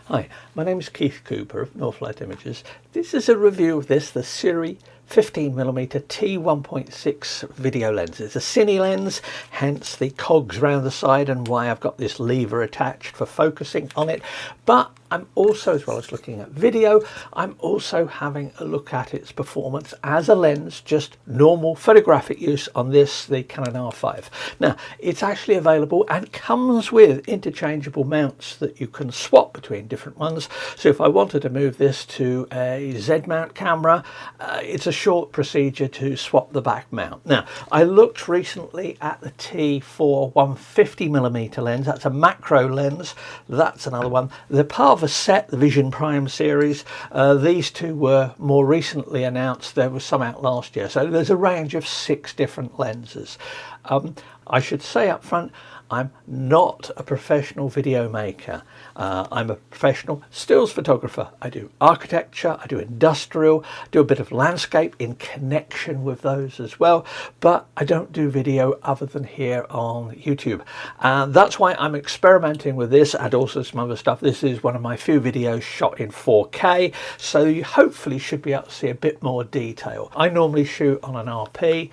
Hi, my name is Keith Cooper of Northlight Images. This is a review of the Sirui 15mm T1.6 video lens. It's a Cine Lens, hence the cogs round the side and why I've got this lever attached for focusing on it. But I'm also, as well as looking at video, I'm also having a look at its performance as a lens, just normal photographic use on the Canon R5. Now, it's actually available and comes with interchangeable mounts that you can swap between different ones. So if I wanted to move this to a Z mount camera, it's a short procedure to swap the back mount. Now, I looked recently at the T4 150mm lens. That's a macro lens. That's another one. They're part of a set, the Vision Prime series. These two were more recently announced. There was some out last year. So there's a range of 6 different lenses. I should say up front, I'm not a professional video maker. I'm a professional stills photographer. I do architecture, I do industrial, do a bit of landscape in connection with those as well, but I don't do video other than here on YouTube. That's why I'm experimenting with this and also some other stuff. This is one of my few videos shot in 4K, so you hopefully should be able to see a bit more detail. I normally shoot on an RP.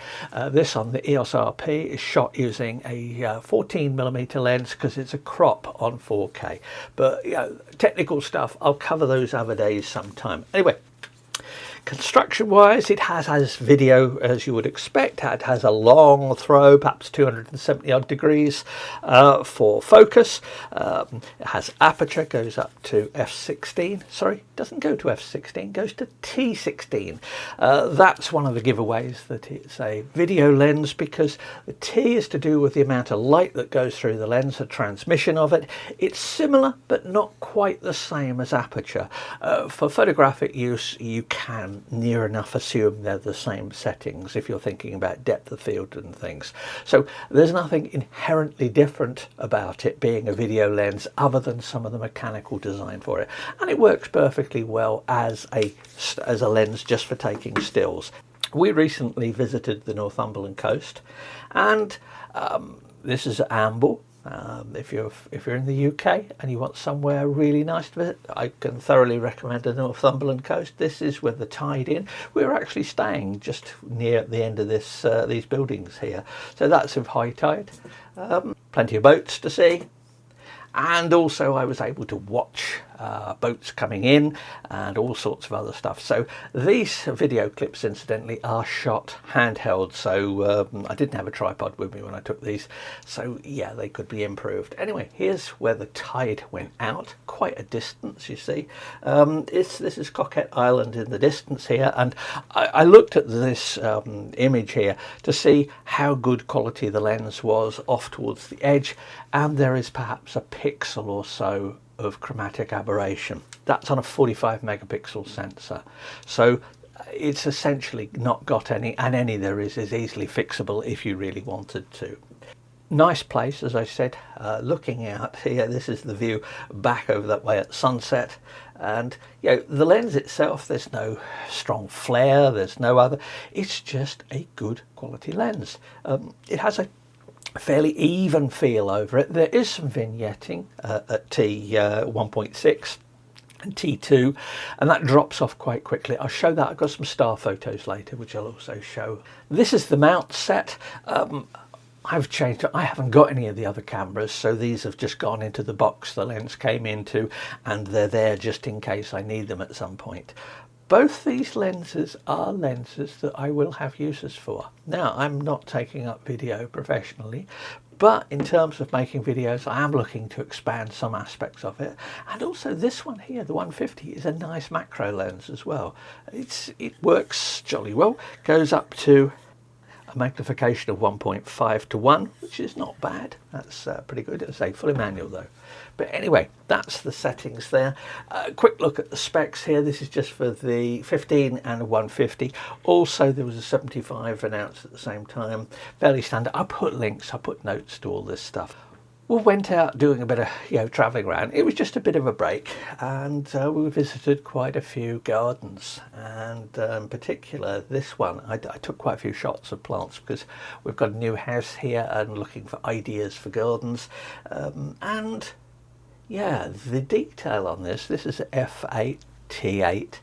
This on the EOS RP is shot using a 14mm lens because it's a crop on 4K. But you know, technical stuff, I'll cover those other days sometime. Anyway, construction wise, it has as video as you would expect. It has a long throw, perhaps 270 odd degrees for focus. It has aperture, goes up to f16. Sorry, doesn't go to f16, goes to T16. That's one of the giveaways that it's a video lens, because the T is to do with the amount of light that goes through the lens, the transmission of it. It's similar but not quite the same as aperture. For photographic use, you can near enough assume they're the same settings if you're thinking about depth of field and things. So there's nothing inherently different about it being a video lens other than some of the mechanical design for it, and it works perfectly well as a lens just for taking stills. We recently visited the Northumberland coast, and this is Amble. If you're in the UK and you want somewhere really nice to visit, I can thoroughly recommend the Northumberland coast. This is where the tide in. We're actually staying just near the end of this these buildings here, so that's of high tide. Plenty of boats to see, and also I was able to watch boats coming in and all sorts of other stuff. So these video clips incidentally are shot handheld, so I didn't have a tripod with me when I took these, so yeah, they could be improved. Anyway, here's where the tide went out, quite a distance, you see. This is Coquette Island in the distance here, and I looked at this image here to see how good quality the lens was off towards the edge, and there is perhaps a pixel or so of chromatic aberration. That's on a 45 megapixel sensor, so it's essentially not got any, and any there is easily fixable if you really wanted to. Nice place, as I said, looking out here. This is the view back over that way at sunset, and you know, the lens itself, there's no strong flare, there's no other, it's just a good quality lens. It has a fairly even feel over it. There is some vignetting at T1.6 and T2, and that drops off quite quickly. I'll show that. I've got some star photos later which I'll also show. This is the mount set. I've changed it. I haven't got any of the other cameras, so these have just gone into the box the lens came into, and they're there just in case I need them at some point. Both these lenses are lenses that I will have uses for. Now, I'm not taking up video professionally, but in terms of making videos, I am looking to expand some aspects of it. And also this one here, the 150, is a nice macro lens as well. It works jolly well, goes up to a magnification of 1.5 to 1, which is not bad. That's pretty good. It's a fully manual though. But anyway, that's the settings there. Quick look at the specs here. This is just for the 15 and 150. Also, there was a 75 announced at the same time. Fairly standard. I'll put links, I'll put notes to all this stuff. We went out doing a bit of travelling around. It was just a bit of a break, and we visited quite a few gardens, and in particular this one. I took quite a few shots of plants because we've got a new house here and looking for ideas for gardens, and Yeah, the detail on this is f8 T8.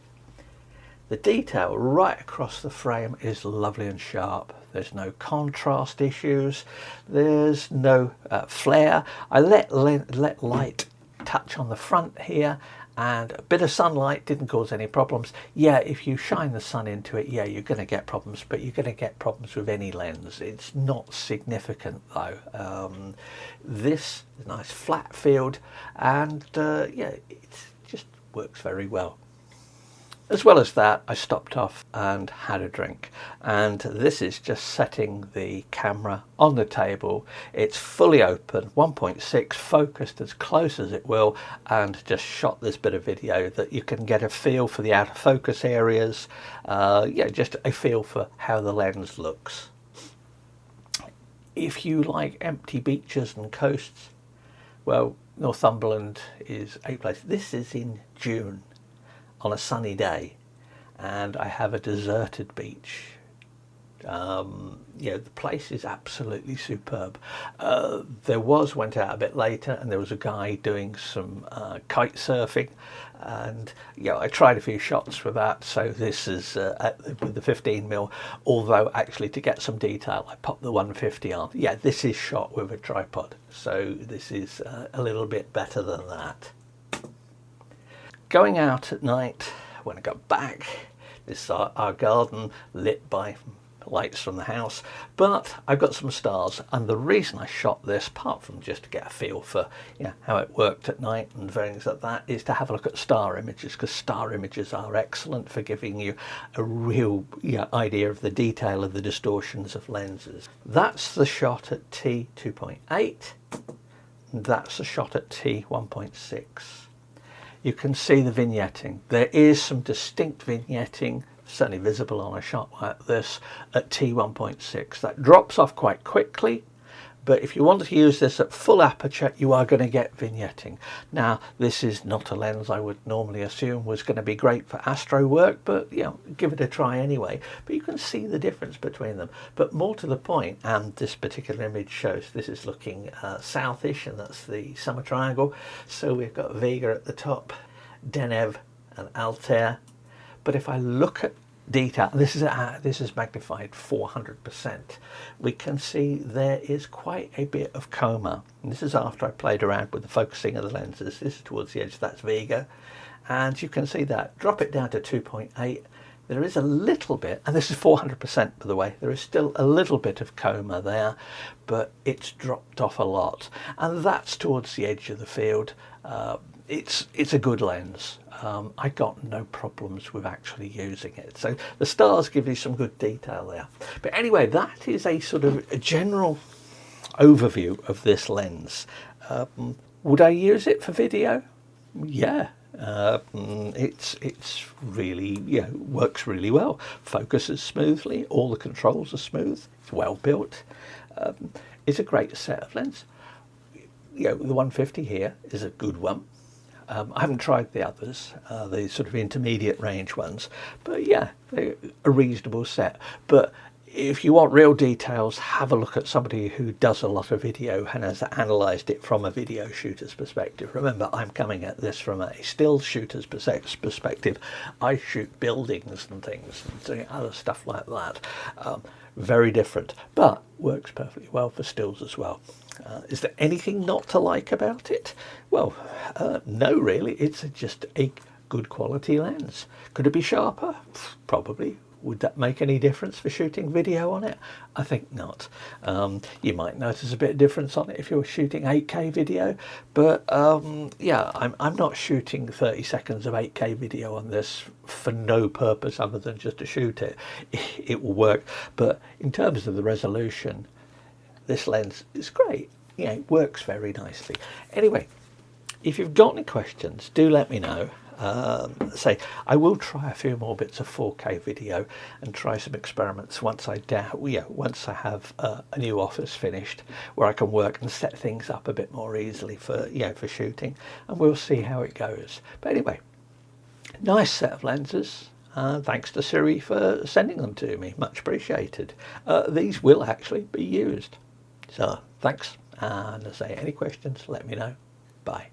The detail right across the frame is lovely and sharp. There's no contrast issues. There's no flare. I let light touch on the front here, and a bit of sunlight didn't cause any problems. Yeah, if you shine the sun into it, yeah, you're going to get problems, but you're going to get problems with any lens. It's not significant though. This is a nice flat field, and yeah, it just works very well. As well as that, I stopped off and had a drink, and this is just setting the camera on the table. It's fully open, 1.6, focused as close as it will, and just shot this bit of video that you can get a feel for the out of focus areas, yeah, just a feel for how the lens looks. If you like empty beaches and coasts, well, Northumberland is a place. This is in June, on a sunny day, and I have a deserted beach. Yeah, the place is absolutely superb. Went out a bit later, and there was a guy doing some kite surfing, and yeah, I tried a few shots for that. So this is with the 15mm, although actually to get some detail I popped the 150 on. Yeah, this is shot with a tripod, so this is a little bit better than that. Going out at night, when I got back, this is our garden lit by lights from the house, but I've got some stars, and the reason I shot this, apart from just to get a feel for how it worked at night and things like that, is to have a look at star images, because star images are excellent for giving you a real idea of the detail of the distortions of lenses. That's the shot at T2.8, that's the shot at T1.6. You can see the vignetting. There is some distinct vignetting, certainly visible on a shot like this, at T1.6. That drops off quite quickly, but if you want to use this at full aperture, you are going to get vignetting. Now, this is not a lens I would normally assume was going to be great for astro work, but give it a try anyway. But you can see the difference between them. But more to the point, and this particular image shows this is looking southish, and that's the summer triangle. So we've got Vega at the top, Deneb and Altair. But if I look at detail, this is magnified 400%. We can see there is quite a bit of Coma. And this is after I played around with the focusing of the lenses. This is towards the edge, that's Vega. And you can see that. Drop it down to 2.8. There is a little bit, and this is 400% by the way, there is still a little bit of Coma there, but it's dropped off a lot. And that's towards the edge of the field. It's a good lens. I got no problems with actually using it. So the stars give you some good detail there. But anyway, that is a sort of a general overview of this lens. Would I use it for video? Yeah. It's really works really well. Focuses smoothly. All the controls are smooth. It's well built. It's a great set of lenses. The 150 here is a good one. I haven't tried the others, the sort of intermediate range ones, but yeah, they're a reasonable set. But if you want real details, have a look at somebody who does a lot of video and has analysed it from a video shooter's perspective. Remember, I'm coming at this from a still shooter's perspective. I shoot buildings and things and doing other stuff like that. Very different, but works perfectly well for stills as well. Is there anything not to like about it? Well, no, really. It's just a good quality lens. Could it be sharper? Probably. Would that make any difference for shooting video on it? I think not. You might notice a bit of difference on it if you're shooting 8K video, but yeah, I'm not shooting 30 seconds of 8K video on this for no purpose other than just to shoot it. It will work, but in terms of the resolution, this lens is great. It works very nicely. Anyway, if you've got any questions, do let me know. I will try a few more bits of 4K video and try some experiments once I have a new office finished where I can work and set things up a bit more easily for shooting, and we'll see how it goes. But anyway, nice set of lenses. Thanks to Sirui for sending them to me, much appreciated. These will actually be used. So thanks, and as I say, any questions, let me know. Bye.